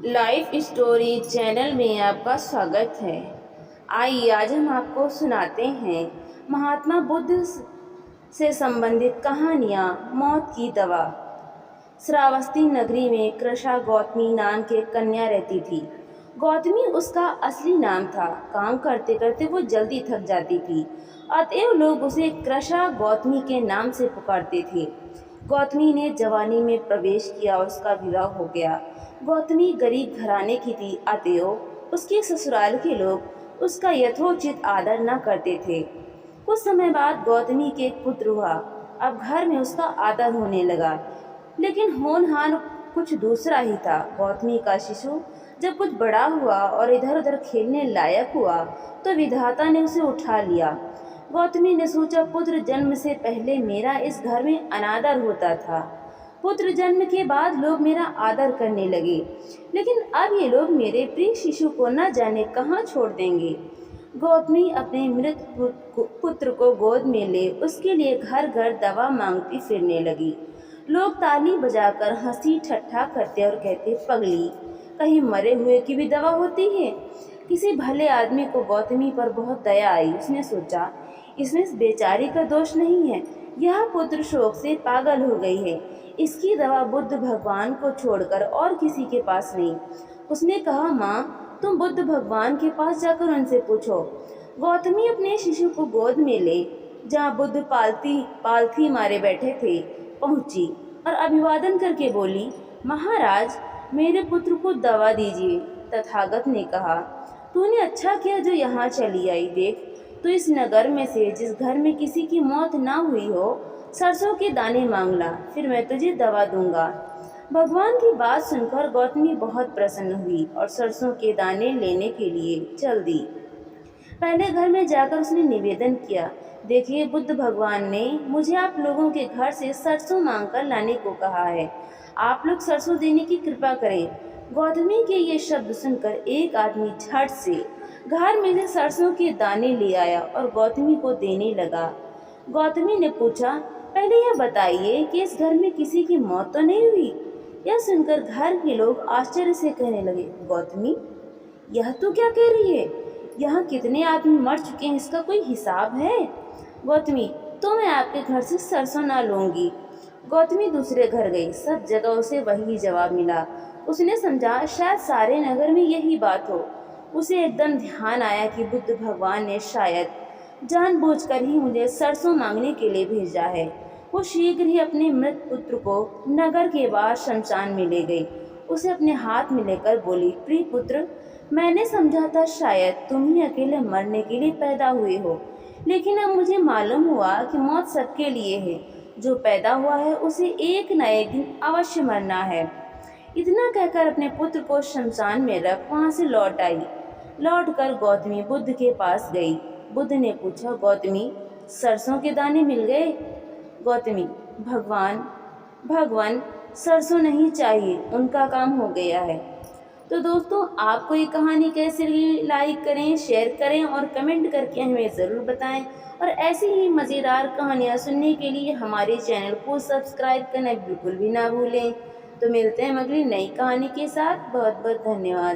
Life story channel में आपका स्वागत है। आइए आज हम आपको सुनाते हैं महात्मा बुद्ध से संबंधित कहानियाँ। मौत की दवा। श्रावस्ती नगरी में कृषा गौतमी नाम के कन्या रहती थी। गौतमी उसका असली नाम था। काम करते करते वो जल्दी थक जाती थी, अतएव लोग उसे कृषा गौतमी के नाम से पुकारते थे। गौतमी ने जवानी में प्रवेश किया और उसका विवाह हो गया। गौतमी गरीब घराने की थी, अतएव उसके ससुराल के लोग उसका यथोचित आदर न करते थे। कुछ समय बाद गौतमी के एक पुत्र हुआ। अब घर में उसका आदर होने लगा, लेकिन होनहार कुछ दूसरा ही था। गौतमी का शिशु जब कुछ बड़ा हुआ और इधर उधर खेलने लायक हुआ तो विधाता ने उसे उठा लिया। गौतमी ने सोचा, पुत्र जन्म से पहले मेरा इस घर में अनादर होता था, पुत्र जन्म के बाद लोग मेरा आदर करने लगे, लेकिन अब ये लोग मेरे प्रिय शिशु को न जाने कहाँ छोड़ देंगे। गौतमी अपने मृत पुत्र को गोद में ले उसके लिए घर घर दवा मांगती फिरने लगी। लोग ताली बजाकर हंसी ठट्ठा करते और कहते, पगली, कहीं मरे हुए की भी दवा होती है। किसी भले आदमी को गौतमी पर बहुत दया आई। उसने सोचा, इसमें इस बेचारी का दोष नहीं है, यह पुत्र शोक से पागल हो गई है, इसकी दवा बुद्ध भगवान को छोड़कर और किसी के पास नहीं। उसने कहा, माँ, तुम बुद्ध भगवान के पास जाकर उनसे पूछो। गौतमी अपने शिशु को गोद में ले जहाँ बुद्ध पालथी मारे बैठे थे पहुंची और अभिवादन करके बोली, महाराज, मेरे पुत्र को दवा दीजिए। तथागत ने कहा, तूने अच्छा किया जो यहाँ चली आई। देख, तो इस नगर में से जिस घर में किसी की मौत ना हुई हो, सरसों के दाने मांग ला, फिर मैं तुझे दवा दूंगा। भगवान की बात सुनकर गौतमी बहुत प्रसन्न हुई और सरसों के दाने लेने के लिए चल दी। पहले घर में जाकर उसने निवेदन किया, देखिए, बुद्ध भगवान ने मुझे आप लोगों के घर से सरसों मांगकर लाने को कहा है, आप लोग सरसों देने की कृपा करें। गौतमी के ये शब्द सुनकर एक आदमी झट से घर में से सरसों के दाने ले आया और गौतमी को देने लगा। गौतमी ने पूछा, पहले यह बताइए कि इस घर में किसी की मौत तो नहीं हुई। यह सुनकर घर के लोग आश्चर्य से कहने लगे, गौतमी, यह तो क्या कह रही है? यहाँ कितने आदमी मर चुके हैं, इसका कोई हिसाब है? गौतमी, तो मैं आपके घर से सरसों ना लूंगी। गौतमी दूसरे घर गई। सब जगह उसे वही जवाब मिला। उसने समझा शायद सारे नगर में यही बात हो। उसे एकदम ध्यान आया कि बुद्ध भगवान ने शायद जानबूझकर ही मुझे सरसों मांगने के लिए भेजा है। वो शीघ्र ही अपने मृत पुत्र को नगर के बाहर शमशान में ले गई। उसे अपने हाथ में लेकर बोली, प्रिय पुत्र, मैंने समझा था शायद तुम ही अकेले मरने के लिए पैदा हुए हो, लेकिन अब मुझे मालूम हुआ कि मौत सबके लिए है। जो पैदा हुआ है उसे एक न एक दिन अवश्य मरना है। इतना कहकर अपने पुत्र को शमशान में रख वहाँ से लौट आई। लौटकर गौतमी बुद्ध के पास गई। बुद्ध ने पूछा, गौतमी, सरसों के दाने मिल गए? गौतमी, भगवान, सरसों नहीं चाहिए, उनका काम हो गया है। तो दोस्तों, आपको ये कहानी कैसी लगी? लाइक करें, शेयर करें और कमेंट करके हमें ज़रूर बताएं। और ऐसी ही मज़ेदार कहानियाँ सुनने के लिए हमारे चैनल को सब्सक्राइब करना बिल्कुल भी ना भूलें। तो मिलते हैं अगली नई कहानी के साथ। बहुत बहुत धन्यवाद।